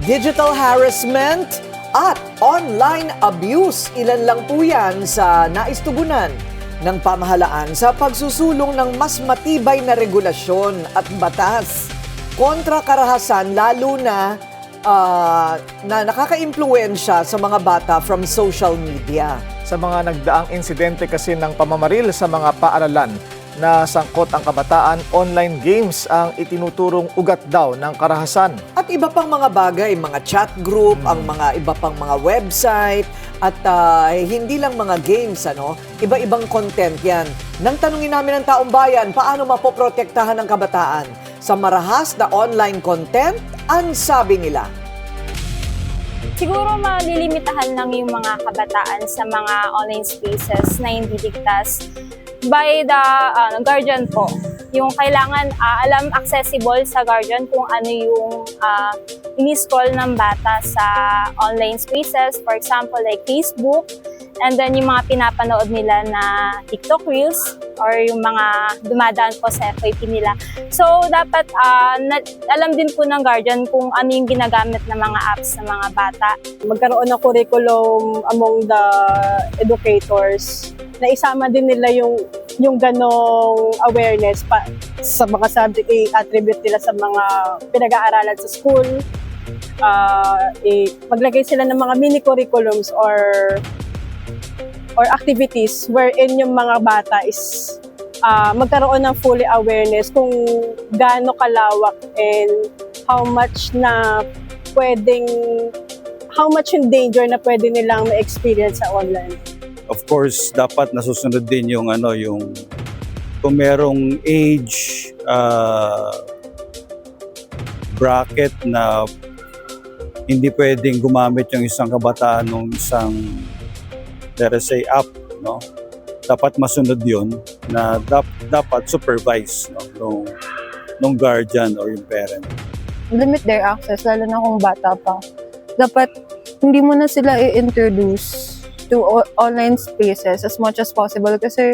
Digital harassment at online abuse. Ilan lang po yan sa naistugunan ng pamahalaan sa pagsusulong ng mas matibay na regulasyon at batas kontra karahasan, lalo na nakaka-impluwensya sa mga bata from social media. Sa mga nagdaang insidente kasi ng pamamaril sa mga paaralan na sangkot ang kabataan, online games ang itinuturong ugat daw ng karahasan. At iba pang mga bagay, mga chat group, ang mga iba pang mga website, at hindi lang mga games, iba-ibang content yan. Nang tanungin namin ng taong bayan, paano mapoprotektahan ng kabataan sa marahas na online content, ang sabi nila. Siguro malilimitahan lang yung mga kabataan sa mga online spaces na hindi ligtas by the guardian po. Yung kailangan alam accessible sa guardian kung ano yung ini-scroll ng bata sa online spaces, for example like Facebook, and then yung mga pinapanood nila na TikTok Reels or yung mga dumadaan po sa FYP nila. So dapat alam din po ng guardian kung ano yung ginagamit ng mga apps ng mga bata. Magkaroon ng curriculum among the educators na isama din nila yung ganong awareness pa sa mga subject, i-attribute nila sa mga pinag-aaralan sa school. Maglagay sila ng mga mini curriculums or activities wherein yung mga bata is magkaroon ng fully awareness kung gaano kalawak and how much yung danger na pwede nilang ma-experience sa online. Of course, dapat nasusunod din yung kung merong age bracket na hindi pwedeng gumamit yung isang kabataan ng isang, let us say, app, no? Dapat masunod yun na dapat supervise, no? Nung guardian or yung parent. Limit their access, lalo na kung bata pa. Dapat hindi mo na sila i-introduce to online spaces as much as possible kasi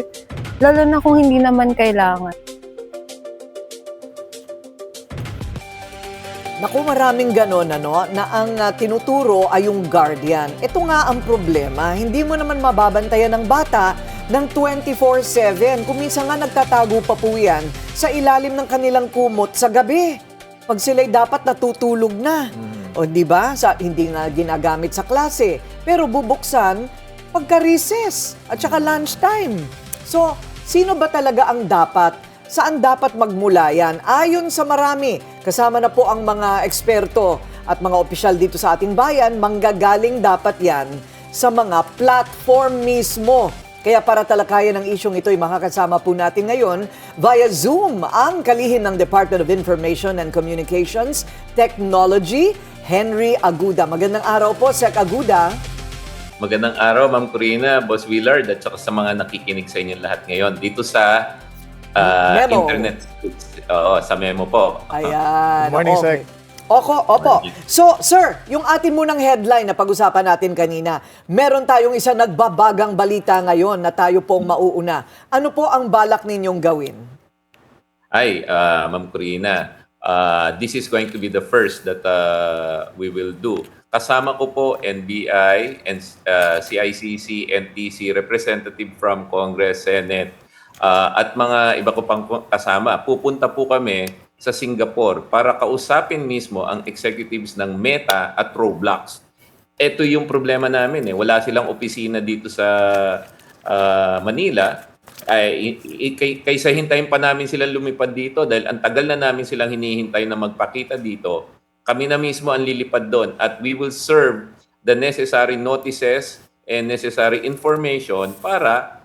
lalo na kung hindi naman kailangan. Naku, maraming ganon, na ang tinuturo ay yung guardian. Ito nga ang problema, hindi mo naman mababantayan ng bata ng 24/7. Kung minsan nga nagtatago pa po yan sa ilalim ng kanilang kumot sa gabi. Pag sila'y dapat natutulog na. O di ba? Hindi nga ginagamit sa klase. Pero bubuksan pagka-recess at saka lunchtime. So, sino ba talaga ang dapat? Saan dapat magmula yan? Ayon sa marami, kasama na po ang mga eksperto at mga opisyal dito sa ating bayan, manggagaling dapat yan sa mga platform mismo. Kaya para talakayan ang isyong ito, makakasama po natin ngayon via Zoom ang kalihim ng Department of Information and Communications Technology, Henry Aguda. Magandang araw po, Sec Aguda. Magandang araw, Ma'am Corina, Boss Willard, at saka sa mga nakikinig sa inyo lahat ngayon dito sa Memo. internet. Sa Memo po. Ayan. Good morning, okay. Sec. Opo. So, sir, yung atin munang headline na pag-usapan natin kanina, meron tayong isang nagbabagang balita ngayon na tayo pong mauuna. Ano po ang balak ninyong gawin? Ma'am Corina, this is going to be the first that we will do. Kasama ko po NBI, and CICC, NTC, representative from Congress, Senate, at mga iba ko pang kasama. Pupunta po kami sa Singapore para kausapin mismo ang executives ng Meta at Roblox. Ito yung problema namin. Wala silang opisina dito sa Manila. Kaysa hintayin pa namin silang lumipad dito dahil ang tagal na namin silang hinihintay na magpakita dito, kami na mismo ang lilipad doon at we will serve the necessary notices and necessary information para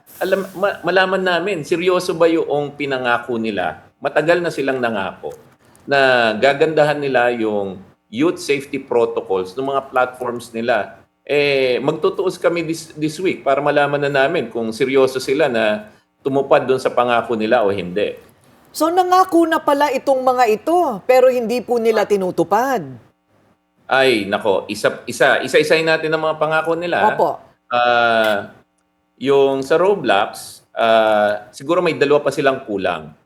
malaman namin seryoso ba yung pinangako nila. Matagal na silang nangako na gagandahan nila yung youth safety protocols ng mga platforms nila. Magtutuos kami this week para malaman na namin kung seryoso sila na tumupad doon sa pangako nila o hindi. So, nangako na pala itong mga ito, pero hindi po nila tinutupad. Nako, isa-isahin natin ang mga pangako nila. Opo. Yung sa Roblox, siguro may dalawa pa silang kulang.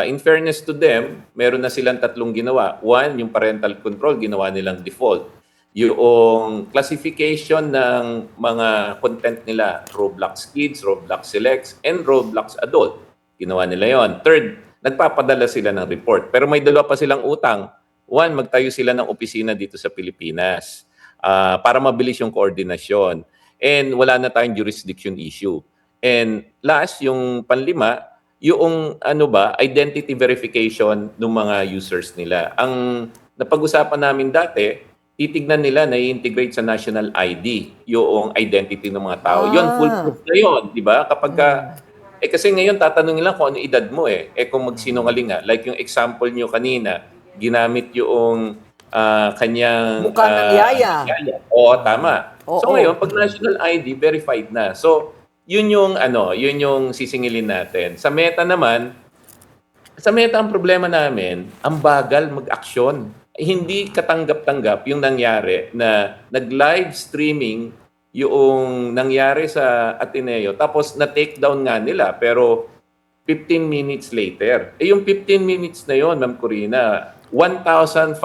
In fairness to them, meron na silang tatlong ginawa. One, yung parental control, ginawa nilang default. yung classification ng mga content nila, Roblox Kids, Roblox Selects, and Roblox Adult. Ginawa nila yon. Third, nagpapadala sila ng report. Pero may dalawa pa silang utang. One, magtayo sila ng opisina dito sa Pilipinas para mabilis yung koordinasyon. And wala na tayong jurisdiction issue. And last, yung panlima, yung identity verification ng mga users nila. Ang napag-usapan namin dati, titignan nila na i-integrate sa national ID yung identity ng mga tao. Yun, foolproof na yun, di ba? Kapag kasi ngayon tatanungin lang kung ano edad mo kung magsinungaling nga. Like yung example nyo kanina, ginamit yung kanyang Mukha ng yaya. Oo, tama. So Oo. ngayon, pag national ID, verified na. So, yun yung sisingilin natin. Sa Meta naman, ang problema namin, ang bagal mag-aksyon. Hindi katanggap-tanggap yung nangyari na nag-live streaming yung nangyari sa Ateneo tapos na-take down nga nila pero 15 minutes later. Yung 15 minutes na yon, Ma'am Corina, 1,500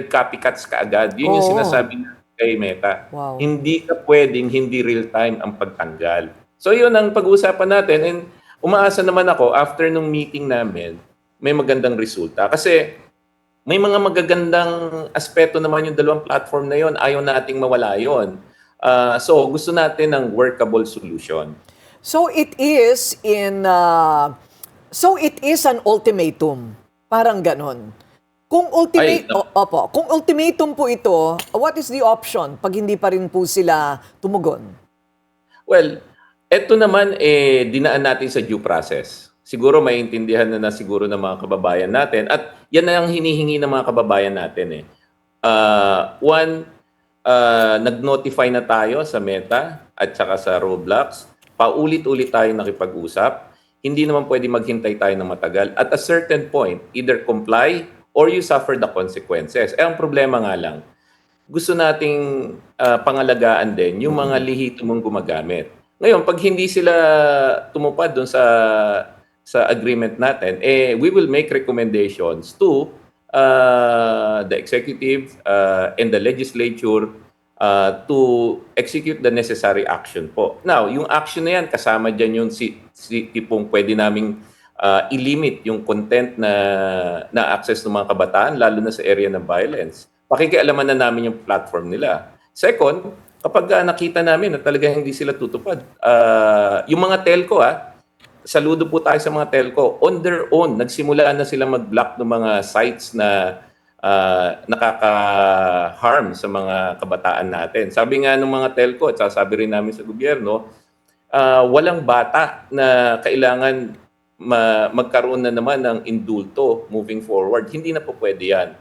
copycats kaagad. Yun yung Oo. sinasabi na kay Meta. Wow. Hindi ka pwedeng hindi real-time ang pagtanggal. So yun ang pag-uusapan natin and umaasa naman ako after nung meeting namin, may magandang resulta. Kasi may mga magagandang aspeto naman yung dalawang platform na yon. Ayaw nating mawala yon. So gusto natin ng workable solution. So it is an ultimatum. Parang ganon. Kung kung ultimatum po ito, what is the option pag hindi pa rin po sila tumugon? Well, eto naman dinaan natin sa due process. Siguro maintindihan na siguro ng mga kababayan natin at yan na ang hinihingi ng mga kababayan natin One, nag-notify na tayo sa Meta at saka sa Roblox. Paulit-ulit tayo nakipag-usap. Hindi naman pwede maghintay tayo ng matagal. At a certain point, either comply or you suffer the consequences. Ang problema nga lang, gusto nating pangalagaan din yung mga lihito mong gumagamit. Ngayon, pag hindi sila tumupad doon sa agreement natin, we will make recommendations to the executive and the legislature to execute the necessary action po. Now, yung action na yan, kasama dyan yung tipong pwede naming i-limit yung content na access ng mga kabataan, lalo na sa area ng violence. Pakikialaman na namin yung platform nila. Second, kapag nakita namin na talaga hindi sila tutupad, yung mga telco saludo po tayo sa mga telco. On their own, nagsimula na sila mag-block ng mga sites na nakaka-harm sa mga kabataan natin. Sabi nga ng mga telco at sasabi rin namin sa gobyerno, walang bata na kailangan magkaroon na naman ng indulto moving forward. Hindi na po pwede yan.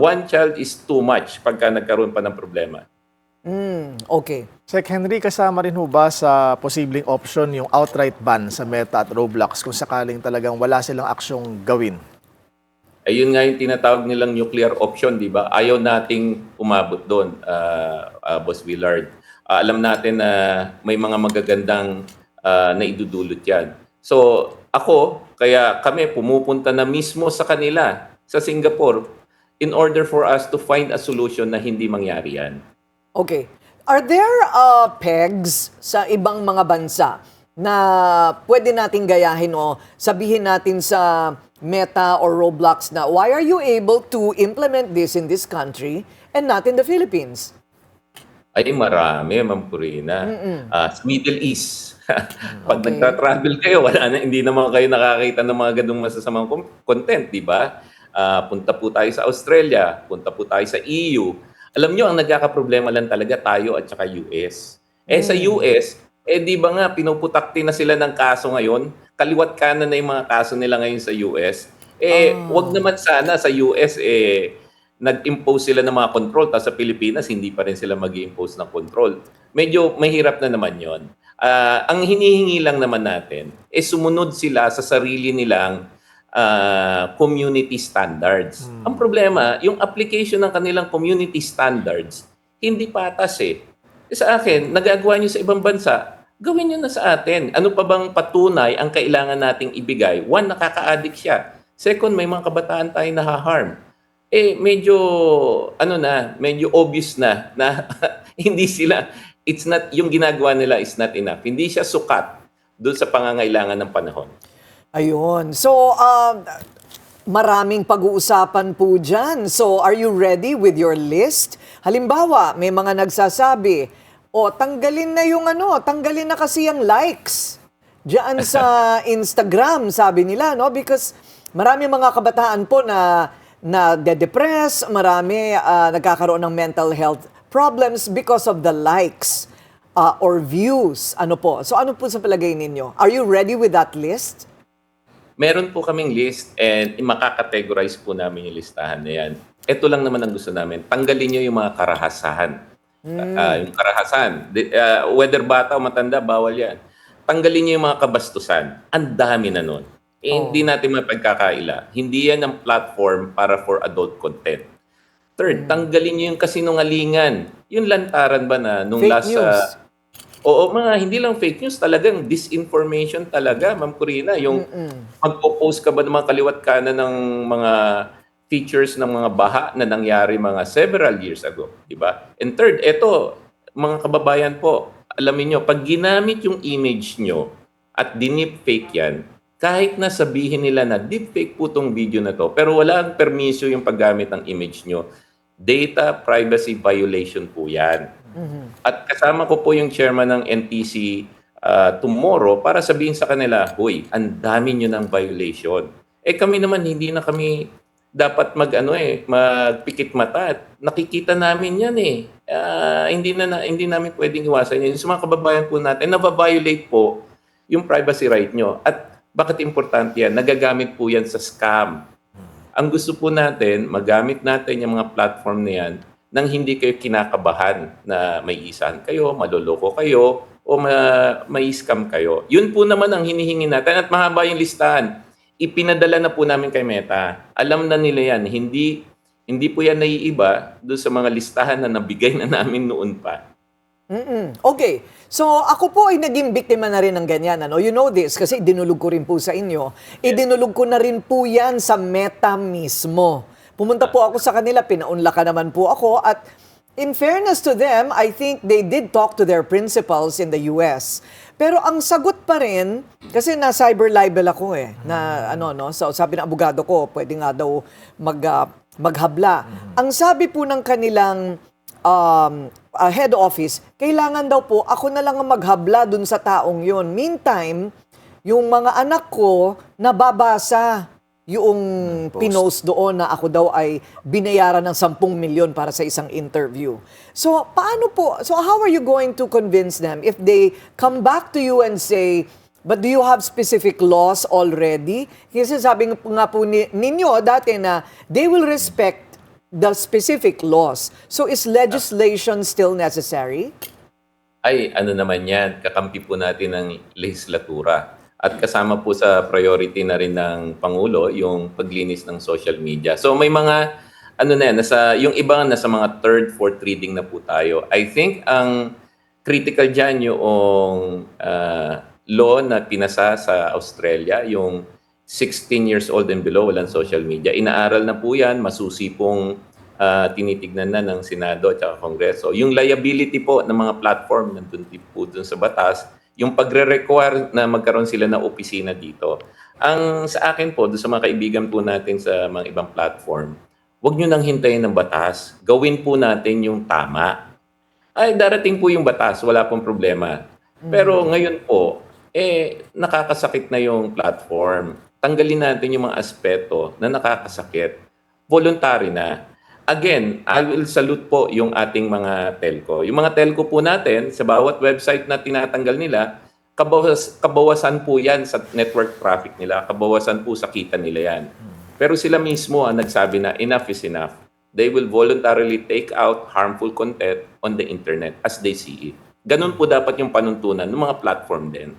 One child is too much pagka nagkaroon pa ng problema. Okay. Sec Henry, kasama rin ho ba sa posibleng option yung outright ban sa Meta at Roblox kung sakaling talagang wala silang aksyong gawin? Ayun nga yung tinatawag nilang nuclear option, di ba? Ayaw nating umabot doon, Boss Willard. Alam natin na may mga magagandang na idudulot yan. So kaya kami pumupunta na mismo sa kanila, sa Singapore, in order for us to find a solution na hindi mangyari yan. Okay. Are there pegs sa ibang mga bansa na pwede nating gayahin o sabihin natin sa Meta or Roblox na why are you able to implement this in this country and not in the Philippines? Ay, marami, Ma'am Corina. Sa Middle East. Pag Okay. nagta-travel kayo, hindi naman kayo nakakita ng mga ganung masasamang content, di ba? Punta po tayo sa Australia, punta po tayo sa EU. Alam nyo, ang nagkakaproblema lang talaga tayo at saka US. Sa US, di ba nga, pinuputakti na sila ng kaso ngayon? Kaliwat kanan na yung mga kaso nila ngayon sa US. Wag naman sana sa US, nag-impose sila ng mga control, tapos sa Pilipinas, hindi pa rin sila mag-impose ng control. Medyo mahirap na naman yon. Ang hinihingi lang naman natin, sumunod sila sa sarili nilang community standards. Ang problema, yung application ng kanilang community standards, hindi patas Sa akin, nagagawa nyo sa ibang bansa, gawin nyo na sa atin. Ano pa bang patunay ang kailangan nating ibigay? One, nakaka-addict siya. Second, may mga kabataan tayo nahaharm. medyo medyo obvious na hindi sila, it's not, yung ginagawa nila is not enough. Hindi siya sukat doon sa pangangailangan ng panahon. Ayun. So, maraming pag-uusapan po dyan. So, are you ready with your list? Halimbawa, may mga nagsasabi, tanggalin na yung tanggalin na kasi yung likes. Diyan sa Instagram, sabi nila, no? Because marami mga kabataan po na de-depress, marami nagkakaroon ng mental health problems because of the likes or views. Ano po? So ano po sa palagay ninyo? Are you ready with that list? Meron po kaming list and makakategorize po namin yung listahan na yan. Ito lang naman ang gusto namin. Tanggalin nyo yung mga karahasahan. Yung karahasan. Whether bata o matanda, bawal yan. Tanggalin nyo yung mga kabastusan. Ang dami na nun. Hindi natin mapagkakaila. Hindi yan ang platform para for adult content. Third, tanggalin nyo yung kasinungalingan. Yung lantaran ba na nung Fake news. Hindi lang fake news, talagang disinformation talaga, Ma'am Corina. Yung magpo-post ka ba ng mga kaliwat kanan ng mga features ng mga baha na nangyari mga several years ago, di ba? And third, eto, mga kababayan po, alamin nyo, pag ginamit yung image nyo at dinipfake yan, kahit na sabihin nila na deepfake po tong video na to, pero wala ang permiso yung paggamit ng image nyo, data privacy violation po yan. At kasama ko po yung chairman ng NTC tomorrow para sabihin sa kanila, "Hoy, ang dami nyo ng violation." Kami naman hindi na kami dapat magpikit mata. Nakikita namin yan hindi namin pwedeng iwasan yan. Sa mga kababayan po natin, na-violate po yung privacy right nyo. At bakit importante yan? Nagagamit po yan sa scam. Ang gusto po natin, magamit natin yung mga platform na yan nang hindi kayo kinakabahan na may isahan kayo, maloloko kayo, o may scam kayo. Yun po naman ang hinihingi natin at mahaba yung listahan. Ipinadala na po namin kay Meta. Alam na nila yan. Hindi po yan naiiba doon sa mga listahan na nabigay na namin noon pa. Okay. So, ako po ay naging biktima na rin ng ganyan. You know this, kasi dinulog ko rin po sa inyo. Idinulog ko na rin po yan sa Meta mismo. Pumunta po ako sa kanila, pinaunlakan naman po ako. At in fairness to them, I think they did talk to their principals in the US. Pero ang sagot pa rin, kasi na cyber libel ako so sabi ng abogado ko, pwede nga daw maghabla. Ang sabi po ng kanilang head office, kailangan daw po ako na lang ang maghabla dun sa taong yun. Meantime, yung mga anak ko nababasa yung pinost doon na ako daw ay binayaran ng 10 milyon para sa isang interview. So, how are you going to convince them if they come back to you and say, but do you have specific laws already? Kasi sabi nga po ninyo dati na they will respect the specific laws. So, is legislation still necessary? Naman yan, kakampi po natin ng legislatura. At kasama po sa priority na rin ng Pangulo yung paglinis ng social media. So may mga yung iba nasa mga third, fourth reading na po tayo. I think ang critical dyan yung law na pinasa sa Australia, yung 16 years old and below, walang social media. Inaaral na po yan, masusi pong tinitignan na ng Senado at Kongreso. Yung liability po ng mga platform nandun po dun sa batas, yung pagre-require na magkaroon sila ng opisina dito. Ang sa akin po, doon sa mga kaibigan po natin sa mga ibang platform, huwag nyo nang hintayin ng batas. Gawin po natin yung tama. Darating po yung batas, wala pong problema. Pero ngayon po, nakakasakit na yung platform. Tanggalin natin yung mga aspeto na nakakasakit. Voluntary na. Again, I will salute po yung ating mga telco. Yung mga telco po natin, sa bawat website na tinatanggal nila, kabawasan po yan sa network traffic nila. Kabawasan po sa kita nila yan. Pero sila mismo ang nagsabi na enough is enough. They will voluntarily take out harmful content on the internet as they see it. Ganun po dapat yung panuntunan ng mga platform din.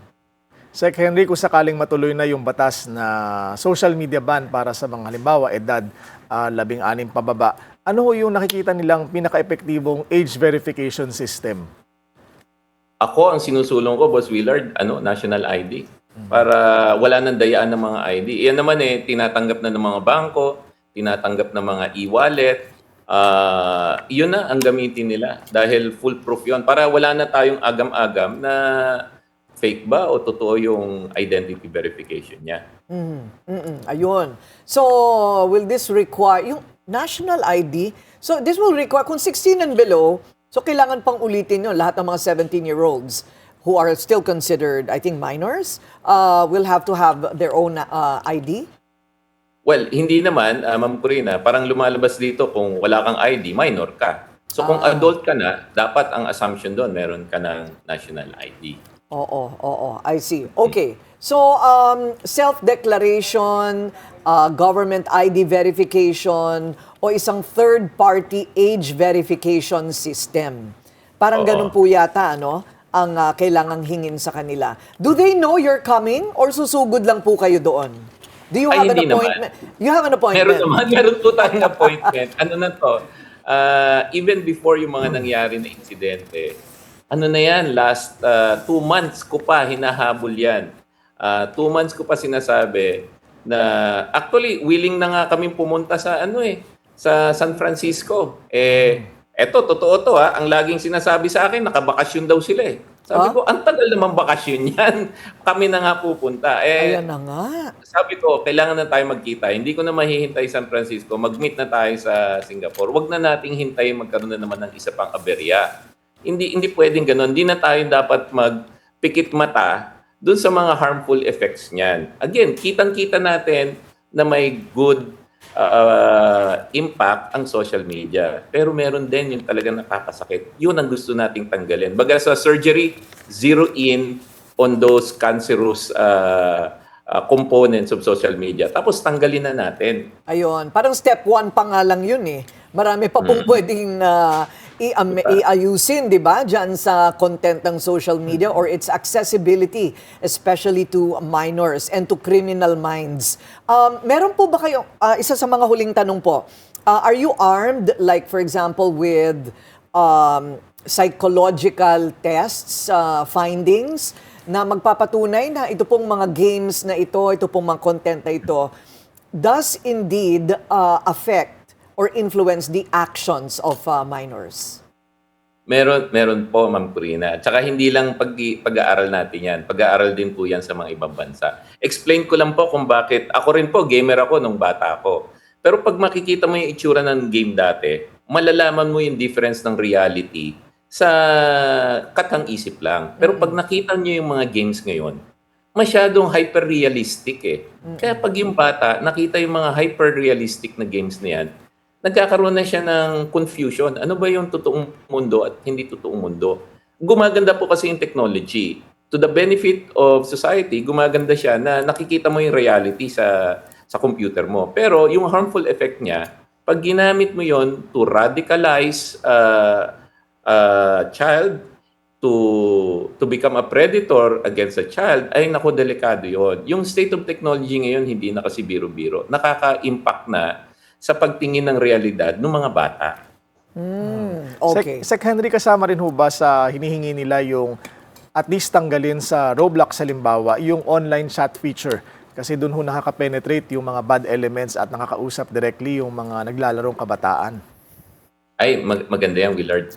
Sec Henry, kung sakaling matuloy na yung batas na social media ban para sa mga halimbawa edad 16 pababa, ano yung nakikita nilang pinaka-epektibong age verification system? Ako, ang sinusulong ko, Boss Willard, national ID. Para wala nang dayaan ng mga ID. Iyan naman tinatanggap na ng mga bangko, tinatanggap na mga e-wallet, yun na ang gamitin nila dahil foolproof yun. Para wala na tayong agam-agam na fake ba o totoo yung identity verification niya. Ayun. So, will this require, yung national ID, so this will require, kung 16 and below, so kailangan pang ulitin yun, lahat ng mga 17-year-olds who are still considered, I think, minors, will have to have their own ID? Well, hindi naman, Ma'am Corina, parang lumalabas dito kung wala kang ID, minor ka. So kung adult ka na, dapat ang assumption doon, meron ka ng national ID. Oo, I see. Okay. So, self-declaration, government ID verification, o isang third-party age verification system. Parang ganun po yata, ano, ang kailangang hingin sa kanila. Do they know you're coming or susugod lang po kayo doon? Do you have an hindi appointment? naman. You have an appointment? Meron naman, meron po tayong appointment. Ano na to? Even before yung mga nangyari na insidente, ano na yan, last 2 months ko pa hinahabol yan. 2 months ko pa sinasabi na actually willing na nga kami pumunta sa sa San Francisco. Eto, totoo to ha. Ang laging sinasabi sa akin, nakabakasyon daw sila eh. Sabi ko, ang tagal naman bakasyon yan. Kami na nga pupunta. Ayan na nga. Sabi ko, kailangan na tayo magkita. Hindi ko na mahihintay San Francisco. Mag-meet na tayo sa Singapore. Huwag na nating hintayin magkaroon na naman ng isa pang aberya. Hindi pwedeng gano'n. Hindi na tayo dapat magpikit mata dun sa mga harmful effects niyan. Again, kitang-kita natin na may good impact ang social media. Pero meron din yung talagang nakakasakit. Yun ang gusto nating tanggalin. Baga sa surgery, zero in on those cancerous components of social media. Tapos tanggalin na natin. Ayun, parang step 1 pa nga lang yun eh. Marami pa pong pwedeng iayusin, di ba, dyan sa content ng social media or its accessibility, especially to minors and to criminal minds. Meron po ba kayo, isa sa mga huling tanong po, are you armed, like for example, with psychological tests, findings, na magpapatunay na ito pong mga games na ito pong mga content na ito, does indeed affect or influence the actions of minors? Meron po, Ma'am Corina. Tsaka hindi lang pag-aaral natin yan. Pag-aaral din po yan sa mga ibang bansa. Explain ko lang po kung bakit. Ako rin po, gamer ako nung bata ako. Pero pag makikita mo yung itsura ng game dati, malalaman mo yung difference ng reality sa katang isip lang. Pero pag nakita nyo yung mga games ngayon, masyadong hyper-realistic eh. Kaya pag yung bata, nakita yung mga hyper-realistic na games na yan, nagkakaroon na siya ng confusion. Ano ba yung totoong mundo at hindi totoong mundo? Gumaganda po kasi yung technology. To the benefit of society, gumaganda siya na nakikita mo yung reality sa computer mo. Pero yung harmful effect niya, pag ginamit mo yon to radicalize a child, to become a predator against a child, ay naku, delikado yon. Yung state of technology ngayon, hindi na kasi biro-biro. Nakaka-impact na sa pagtingin ng realidad ng mga bata. Okay. Sec Henry, kasama rin ho ba sa hinihingi nila yung at least tanggalin sa Roblox halimbawa yung online chat feature? Kasi doon ho nakaka-penetrate yung mga bad elements at nakakausap directly yung mga naglalarong kabataan. Ay, maganda yan, Willard.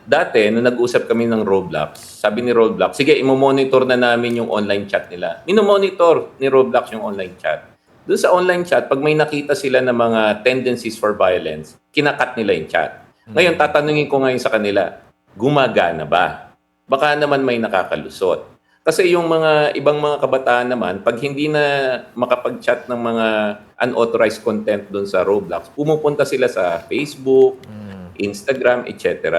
Dati, nung nag-usap kami ng Roblox, sabi ni Roblox, sige, imo-monitor na namin yung online chat nila. Mino-monitor ni Roblox yung online chat. Doon sa online chat, pag may nakita sila ng mga tendencies for violence, kinakat nila yung chat. Ngayon, tatanungin ko ngayon sa kanila, gumagana ba? Baka naman may nakakalusot. Kasi yung mga ibang mga kabataan naman, pag hindi na makapag-chat ng mga unauthorized content doon sa Roblox, pumupunta sila sa Facebook, Instagram, etc.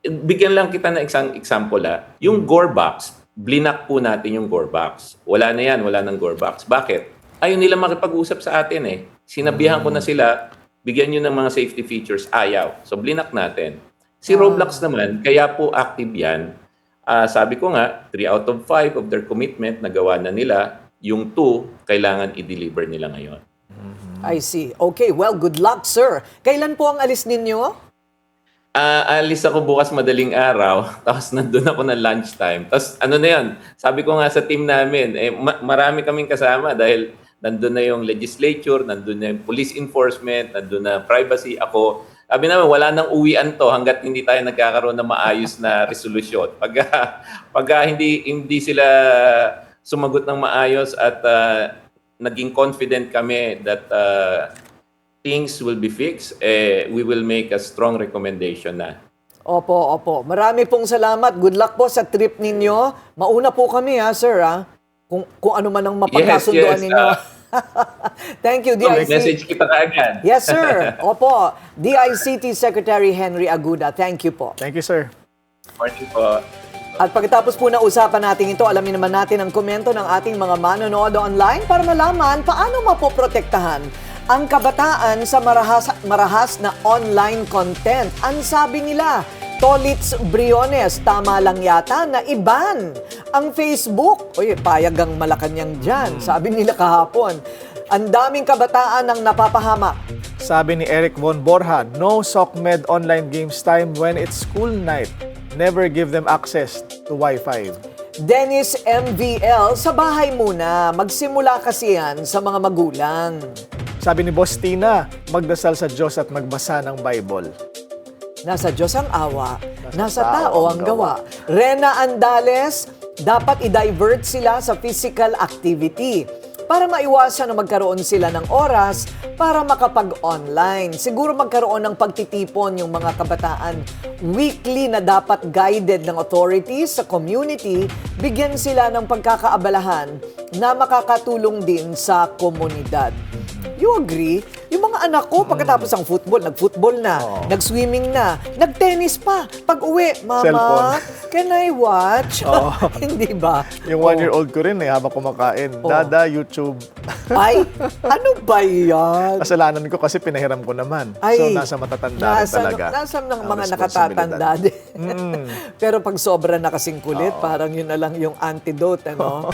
Bigyan lang kita ng isang example. Yung Gorebox, blinak po natin yung Gorebox. Wala na yan, wala ng Gorebox. Bakit? Ayaw nila makipag-usap sa atin eh. Sinabihan ko na sila, bigyan nyo ng mga safety features. Ayaw. So, blinak natin. Si Roblox naman, kaya po active yan. Sabi ko nga, 3 out of 5 of their commitment na gawa na nila, yung 2, kailangan i-deliver nila ngayon. I see. Okay, well, good luck, sir. Kailan po ang alis ninyo? Alis ako bukas madaling araw, tapos nandun ako na lunchtime. Tapos ano na yan, sabi ko nga sa team namin, marami kaming kasama dahil nandun na yung legislature, nandun na yung police enforcement, nandun na privacy. Ako, sabi namin, wala nang uwian to hanggat hindi tayo nagkakaroon ng maayos na resolusyon. Pagka hindi sila sumagot ng maayos at naging confident kami that things will be fixed, we will make a strong recommendation na. Opo, opo. Marami pong salamat. Good luck po sa trip ninyo. Mauna po kami ha, sir ha. Kung ano man ang mapagkasunduan Yes, yes. ninyo. Thank you, May DIC. message kita kaagad. Yes, sir. Opo. DICT Secretary Henry Aguda. Thank you po. Thank you, sir. Morning po. At pagkatapos po na usapan natin ito, alamin naman natin ang komento ng ating mga manonood online para malaman paano mapoprotektahan ang kabataan sa marahas na online content. Ang sabi nila, Tolits Briones, tama lang yata na iban ang Facebook. Uy, payag ang Malacanang dyan. Sabi nila kahapon, ang daming kabataan ang napapahamak. Sabi ni Eric Von Borja, no SOCMED online games time when it's school night. Never give them access to Wi-Fi. Dennis MVL, sa bahay muna. Magsimula kasi yan sa mga magulang. Sabi ni Boss Tina, magdasal sa Diyos at magbasa ng Bible. Nasa Diyos ang awa, nasa tao ang gawa. Rena Andales, dapat i-divert sila sa physical activity para maiwasan na magkaroon sila ng oras para makapag-online. Siguro magkaroon ng pagtitipon yung mga kabataan. Weekly na dapat guided ng authorities sa community, bigyan sila ng pagkakaabalahan na makakatulong din sa komunidad. You agree? Yung mga anak ko, pagkatapos ng football, nag-football na, nag-swimming na, nag-tennis pa. Pag-uwi, Mama, Cellphone. can I watch? Hindi ba? Yung 1-year-old ko rin habang kumakain, Dada, YouTube. Ay, ano ba yan? Kasalanan ko kasi pinahiram ko naman. Ay, So, nasa matatanda rin talaga. Nasa ng ang mga responsibilidad. nakatatanda din. Pero pag sobra na kasing kulit, parang yun na lang yung antidote, ano?